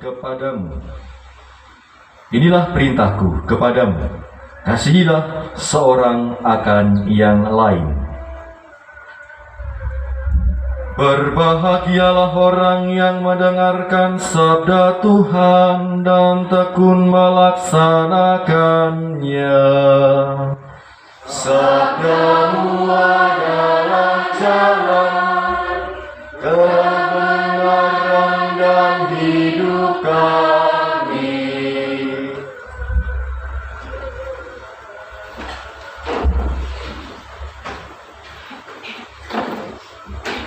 kepadamu. Inilah perintahku kepadamu, kasihilah seorang akan yang lain. Berbahagialah orang yang mendengarkan sabda Tuhan dan tekun melaksanakannya. Sabdamu adalah jalan kebenaran dan hidup kami.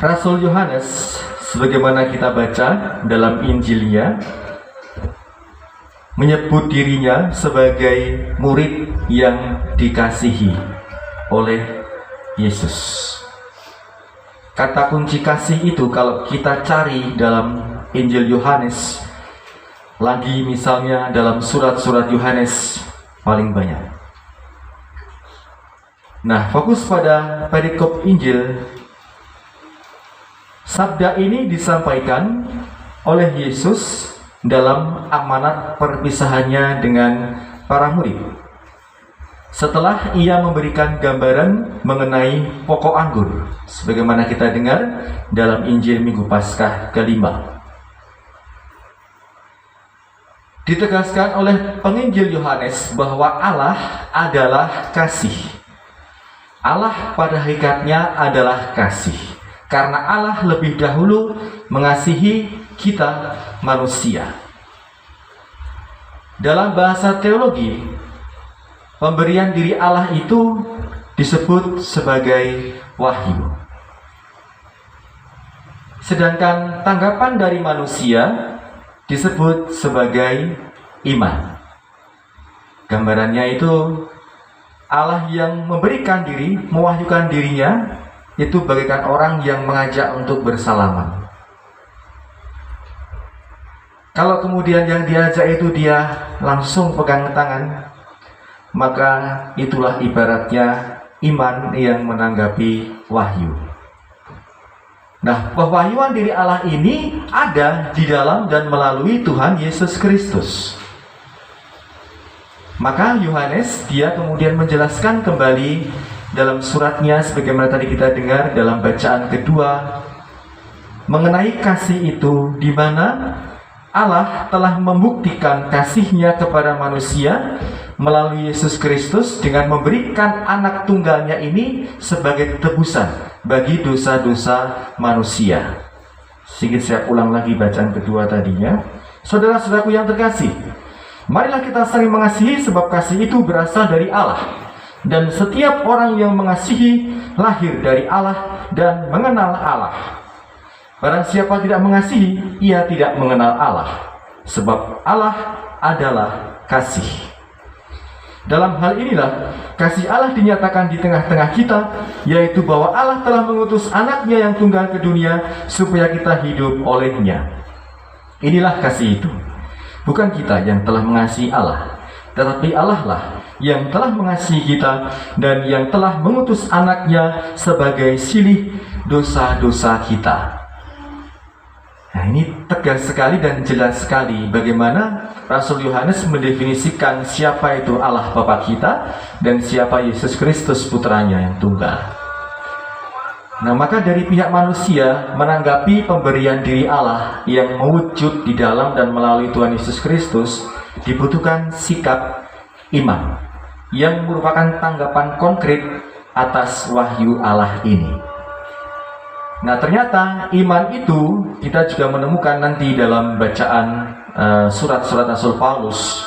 Rasul Yohanes, sebagaimana kita baca dalam Injilnya, menyebut dirinya sebagai murid yang dikasihi oleh Yesus. Kata kunci kasih itu kalau kita cari dalam Injil Yohanes, lagi misalnya dalam surat-surat Yohanes paling banyak. Nah, fokus pada perikop Injil. Sabda ini disampaikan oleh Yesus dalam amanat perpisahannya dengan para murid. Setelah ia memberikan gambaran mengenai pokok anggur, sebagaimana kita dengar dalam Injil Minggu Paskah kelima. Ditegaskan oleh penginjil Yohanes bahwa Allah adalah kasih. Allah pada hakikatnya adalah kasih. Karena Allah lebih dahulu mengasihi kita manusia. Dalam bahasa teologi, pemberian diri Allah itu disebut sebagai wahyu. Sedangkan tanggapan dari manusia disebut sebagai iman. Gambarannya itu Allah yang memberikan diri, mewahyukan dirinya, itu bagaikan orang yang mengajak untuk bersalaman. Kalau kemudian yang diajak itu dia langsung pegang tangan, maka itulah ibaratnya iman yang menanggapi wahyu. Nah, pewahyuan diri Allah ini ada di dalam dan melalui Tuhan Yesus Kristus. Maka Yohanes dia kemudian menjelaskan kembali dalam suratnya sebagaimana tadi kita dengar dalam bacaan kedua mengenai kasih itu, di mana Allah telah membuktikan kasih-Nya kepada manusia melalui Yesus Kristus dengan memberikan anak tunggalnya ini sebagai tebusan bagi dosa-dosa manusia. Sedikit saya ulang lagi bacaan kedua tadinya. Saudara-saudaraku yang terkasih, marilah kita saling mengasihi sebab kasih itu berasal dari Allah. Dan setiap orang yang mengasihi lahir dari Allah dan mengenal Allah. Barang siapa tidak mengasihi, ia tidak mengenal Allah, sebab Allah adalah kasih. Dalam hal inilah kasih Allah dinyatakan di tengah-tengah kita, yaitu bahwa Allah telah mengutus anaknya yang tunggal ke dunia supaya kita hidup olehnya. Inilah kasih itu. Bukan kita yang telah mengasihi Allah, tetapi Allah lah yang telah mengasihi kita dan yang telah mengutus anaknya sebagai silih dosa-dosa kita. Nah, ini tegas sekali dan jelas sekali bagaimana Rasul Yohanes mendefinisikan siapa itu Allah Bapa kita dan siapa Yesus Kristus putranya yang tunggal. Nah, maka dari pihak manusia menanggapi pemberian diri Allah yang mewujud di dalam dan melalui Tuhan Yesus Kristus dibutuhkan sikap iman yang merupakan tanggapan konkret atas wahyu Allah ini. Nah, ternyata iman itu kita juga menemukan nanti dalam bacaan surat-surat Rasul Paulus,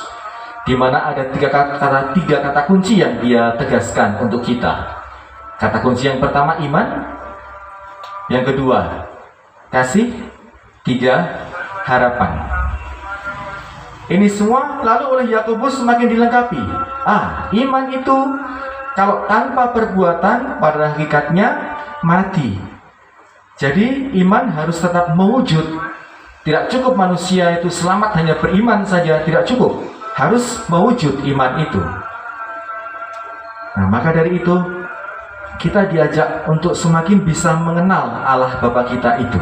di mana ada tiga kata kunci yang dia tegaskan untuk kita. Kata kunci yang pertama iman, yang kedua kasih, tiga harapan. Ini semua lalu oleh Yakobus semakin dilengkapi. Iman itu kalau tanpa perbuatan pada hakikatnya mati. Jadi iman harus tetap mewujud. Tidak cukup manusia itu selamat hanya beriman saja, tidak cukup. Harus mewujud iman itu. Nah, maka dari itu kita diajak untuk semakin bisa mengenal Allah Bapa kita itu.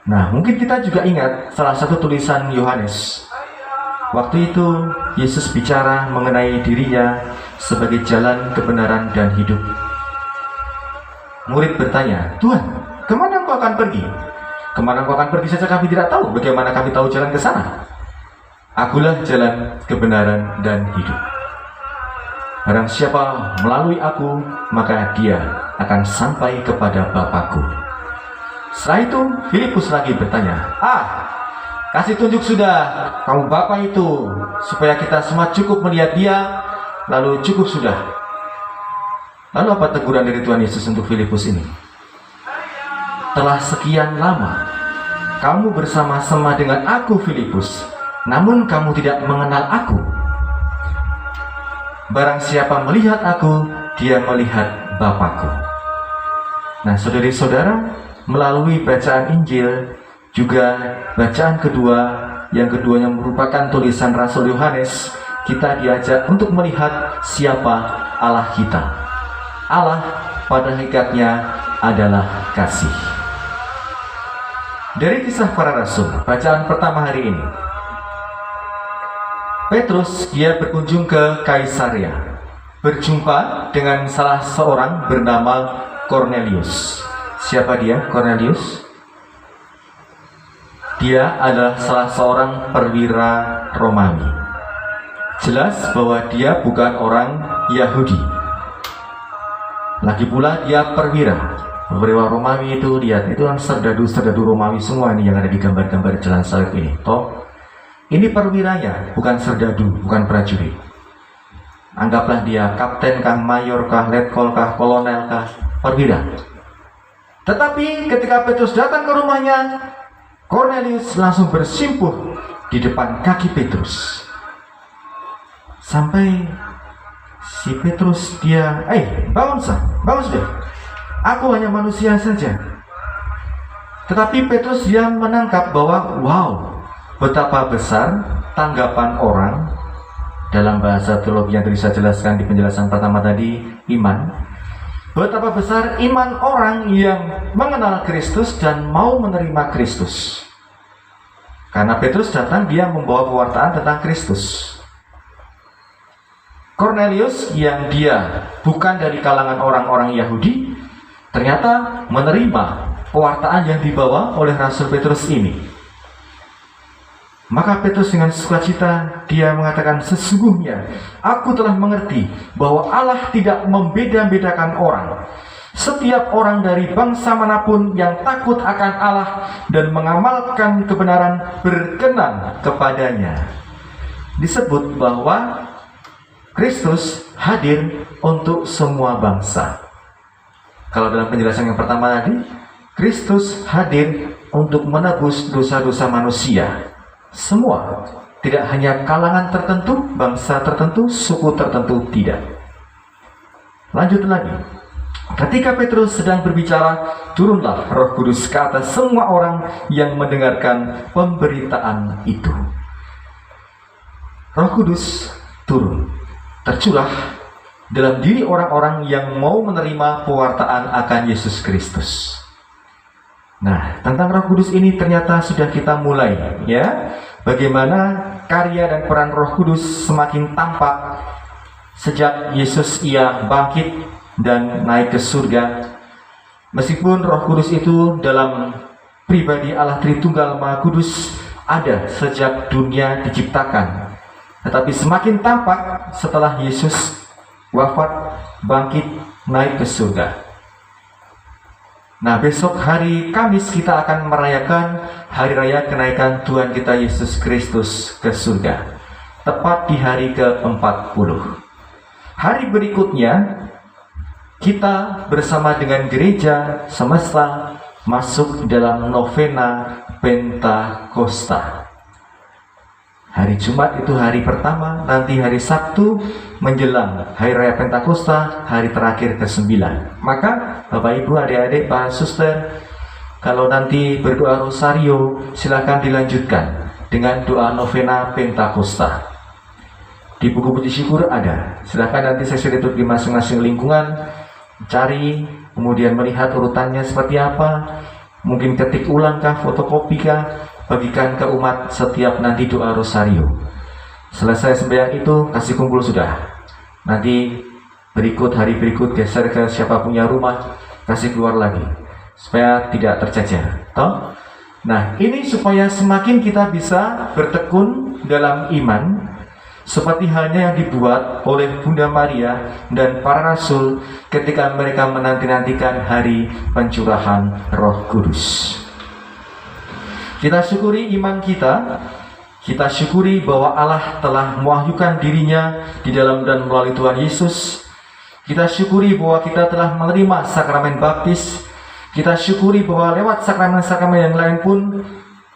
Nah, mungkin kita juga ingat salah satu tulisan Yohanes. Waktu itu Yesus bicara mengenai dirinya sebagai jalan, kebenaran, dan hidup. Murid bertanya, "Tuhan, kemana engkau akan pergi?" "Kemana engkau akan pergi saja kami tidak tahu. Bagaimana kami tahu jalan ke sana?" "Akulah jalan, kebenaran, dan hidup. Barang siapa melalui aku, maka dia akan sampai kepada Bapakku." Setelah itu Filipus lagi bertanya, "Kasih tunjuk sudah kamu Bapa itu, supaya kita semua cukup melihat dia, lalu cukup sudah." Lalu apa teguran dari Tuhan Yesus untuk Filipus ini? "Telah sekian lama kamu bersama-sama dengan aku Filipus, namun kamu tidak mengenal aku. Barang siapa melihat aku, dia melihat Bapakku." Nah, saudari-saudara, melalui bacaan Injil, juga bacaan kedua, yang keduanya merupakan tulisan Rasul Yohanes, kita diajak untuk melihat siapa Allah kita. Allah pada hakikatnya adalah kasih. Dari Kisah Para Rasul, bacaan pertama hari ini. Petrus, dia berkunjung ke Kaisarea, berjumpa dengan salah seorang bernama Cornelius. Siapa dia, Cornelius? Dia adalah salah seorang perwira Romawi. Jelas bahwa dia bukan orang Yahudi. Lagi pula dia perwira Romawi itu, lihat, itu kan serdadu-serdadu Romawi semua ini yang ada di gambar-gambar jalan salib ini. Toh, ini perwiranya, bukan serdadu, bukan prajurit. Anggaplah dia kapten kah, mayor kah, letkol kah, kolonel kah, perwira. Tetapi ketika Petrus datang ke rumahnya, Cornelius langsung bersimpuh di depan kaki Petrus. Sampai si Petrus dia, bangun sudah. Aku hanya manusia saja." Tetapi Petrus dia menangkap bahwa, betapa besar tanggapan orang. Dalam bahasa teologi yang tadi saya jelaskan di penjelasan pertama tadi, iman. Betapa besar iman orang yang mengenal Kristus dan mau menerima Kristus. Karena Petrus datang, dia membawa pewartaan tentang Kristus. Cornelius yang dia bukan dari kalangan orang-orang Yahudi, ternyata menerima pewartaan yang dibawa oleh Rasul Petrus ini. Maka Petrus dengan sukacita dia mengatakan, "Sesungguhnya aku telah mengerti bahwa Allah tidak membeda-bedakan orang. Setiap orang dari bangsa manapun yang takut akan Allah dan mengamalkan kebenaran berkenan kepadanya." Disebut bahwa Kristus hadir untuk semua bangsa. Kalau dalam penjelasan yang pertama tadi, Kristus hadir untuk menebus dosa-dosa manusia. Semua, tidak hanya kalangan tertentu, bangsa tertentu, suku tertentu, tidak. Lanjut lagi. Ketika Petrus sedang berbicara, turunlah Roh Kudus ke atas semua orang yang mendengarkan pemberitaan itu. Roh Kudus turun, tercurah dalam diri orang-orang yang mau menerima pewartaan akan Yesus Kristus. Nah, tentang Roh Kudus ini ternyata sudah kita mulai, ya. Bagaimana karya dan peran Roh Kudus semakin tampak sejak Yesus ia bangkit dan naik ke surga. Meskipun Roh Kudus itu dalam pribadi Allah Tritunggal Maha Kudus ada sejak dunia diciptakan, tetapi semakin tampak setelah Yesus wafat, bangkit, naik ke surga. Nah, besok hari Kamis kita akan merayakan Hari Raya Kenaikan Tuhan kita Yesus Kristus ke surga, tepat di hari ke-40. Hari berikutnya kita bersama dengan gereja semesta masuk dalam novena Pentakosta. Hari Jumat itu hari pertama, nanti hari Sabtu menjelang Hari Raya Pentakosta, hari terakhir ke-9. Maka Bapak Ibu, adik-adik, para suster, kalau nanti berdoa rosario, silakan dilanjutkan dengan doa novena Pentakosta. Di buku puji syukur ada, silakan nanti sesi liturgi di masing-masing lingkungan, cari, kemudian melihat urutannya seperti apa, mungkin ketik ulang kah, fotokopi kah, bagikan ke umat setiap nanti doa rosario. Selesai sembahyang itu kasih kumpul sudah. Nanti berikut hari berikut geser ke siapa punya rumah, kasih keluar lagi supaya tidak tercecer. Toh? Nah, ini supaya semakin kita bisa bertekun dalam iman, seperti halnya yang dibuat oleh Bunda Maria dan para rasul ketika mereka menanti-nantikan hari pencurahan Roh Kudus. Kita syukuri iman kita syukuri bahwa Allah telah mewahyukan dirinya di dalam dan melalui Tuhan Yesus. Kita syukuri bahwa kita telah menerima sakramen baptis. Kita syukuri bahwa lewat sakramen-sakramen yang lain pun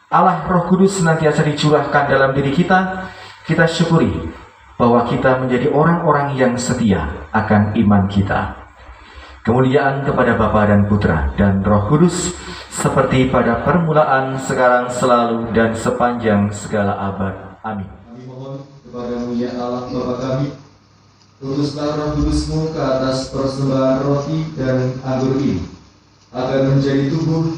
Allah Roh Kudus senantiasa dicurahkan dalam diri kita. Kita syukuri bahwa kita menjadi orang-orang yang setia akan iman kita. Kemuliaan kepada Bapa dan Putra dan Roh Kudus, seperti pada permulaan, sekarang, selalu, dan sepanjang segala abad. Amin. Kami mohon kepada-Mu ya Allah Bapa kami, utuslah Roh Kudus-Mu ke atas persembahan roti dan anggur ini, agar menjadi tubuh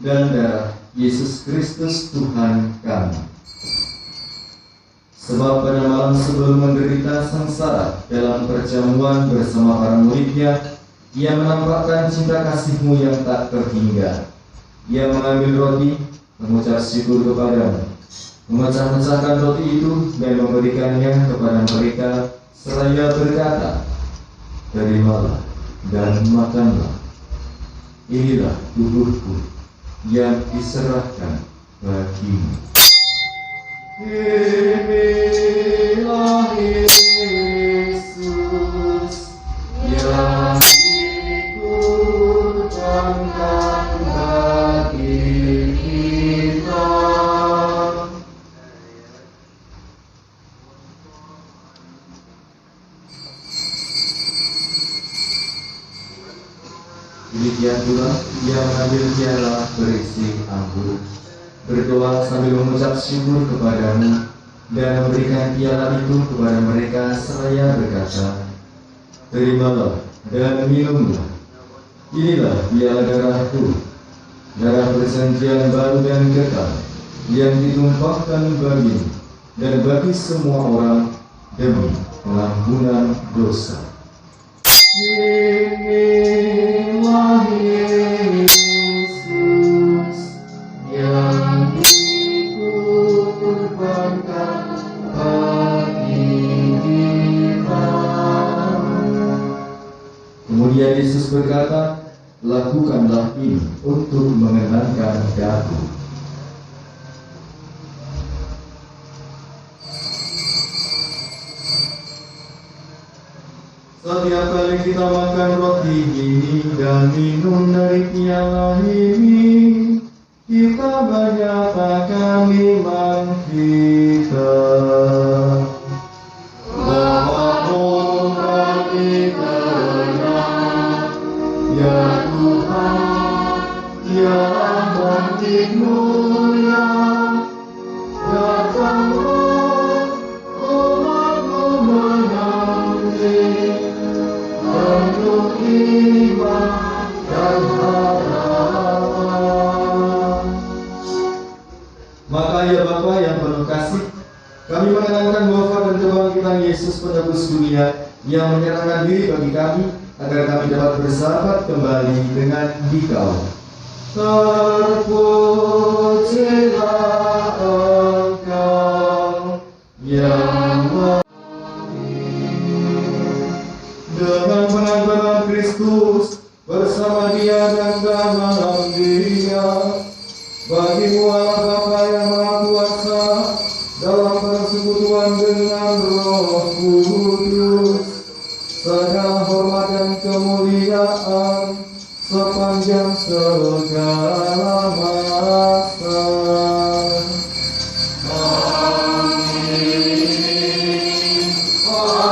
dan darah Yesus Kristus Tuhan kami. Sebab pada malam sebelum menderita sengsara dalam perjamuan bersama para murid-Nya, Ia menampakkan cinta kasih-Mu yang tak terhingga. Ia mengambil roti, mengucap syukur kepadamu, memecah-mecahkan roti itu dan memberikannya kepada mereka, seraya berkata, "Terimalah dan makanlah. Inilah tubuhku yang diserahkan bagimu." Inilah Yesus yang dikorbankan bagi kita. Demikian pula ia mengambil piala berisi anggur, berdoa sambil mengucap syukur kepadamu, dan memberikan piala itu kepada mereka seraya berkata, "Terimalah dan minumlah. Inilah piala darahku, darah perjanjian baru dan kekal, yang ditumpahkan bagimu dan bagi semua orang demi pengampunan dosa." Inilah Yesus yang dikorbankan bagi kita. Kemudian Yesus berkata, "Lakukanlah ini untuk mengenangkan Aku." Setiap kali kita makan roti ini dan minum dari piala ini, kita menyatakan iman kita bahwa Tuhan benar, ya Tuhan, tiada bangkit-Mu yang datanglah, umat-Mu menanti penuh iman dan harapan. Maka ya Bapa yang penuh kasih, kami mengenangkan wafat dan kebangkitan Yesus penebus dunia yang menyerahkan diri bagi kami, agar kami dapat bersahabat kembali dengan Dikau. Terpujilah Engkau yang dengan pengampunan Kristus bersama Dia dan dalam Dia. Bagi-Mu Allah Bapa yang Maha Kuasa, dalam persekutuan dengan Roh Kudus, segala hormat dan kemuliaan sepanjang segala masa. Amin. Amin.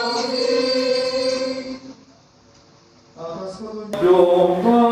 Amin. Atas domba